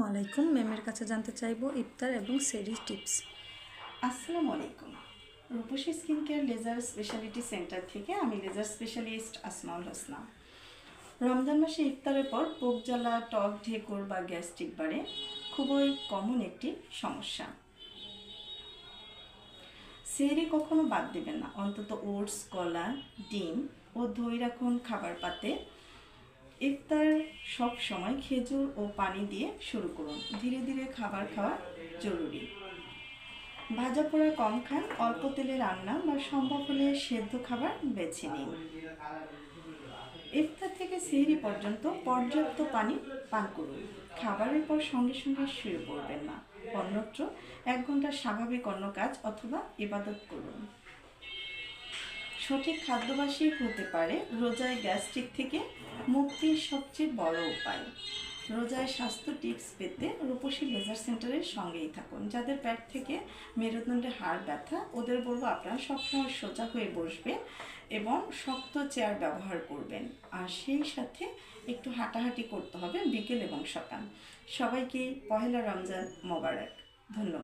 আলাইকুম। ম্যামের কাছে জানতে চাইবো ইফতার এবং সেহরি টিপস। আসসালামু আলাইকুম। Rupashi skin care laser speciality centre থেকে আমি লেজার স্পেশালিস্ট আসমাউল হোসনা। রমজান মাসে ইফতারের পর বুক জ্বালা, টক ঢেকুর বা গ্যাস্ট্রিক বাড়ে খুবই কমন একটি সমস্যা। সেহরি কখনো বাদ দেবেন না, অন্তত ওটস, কলা, ডিম ও দই রাখুন খাবার পাতে। ইফতার সব সময় খেজুর ও পানি দিয়ে শুরু করুন, ধীরে ধীরে খাবার খাওয়া জরুরি। ভাজা পোড়া কম খান, অল্প তেলে রান্না বা সম্ভব হলে সেদ্ধ খাবার বেছে নিন। ইফতার থেকে সেহরি পর্যন্ত পর্যাপ্ত পানি পান করুন। খাবারের পর সঙ্গে সঙ্গে শুয়ে পড়বেন না, অন্যত্র 1 ঘন্টা স্বাভাবিক অন্য কাজ অথবা ইবাদত করুন। সঠিক খাদ্যাভ্যাসই হতে পারে রোজায় গ্যাস্ট্রিক থেকে মুক্তির সবচেয়ে বড় উপায়। রোজায় স্বাস্থ্য টিপস পেতে রূপসী লেজার সেন্টারের সঙ্গেই থাকুন। যাদের পেট থেকে মেরুদণ্ডে হাড় ব্যথা, ওদের বলবো আপনারা সবসময় সোজা হয়ে বসবেন এবং শক্ত চেয়ার ব্যবহার করবেন, আর সেই সাথে একটু হাঁটাহাঁটি করতে হবে বিকেল এবং সকাল। সবাইকে পহেলা রমজান মোবারক। ধন্যবাদ।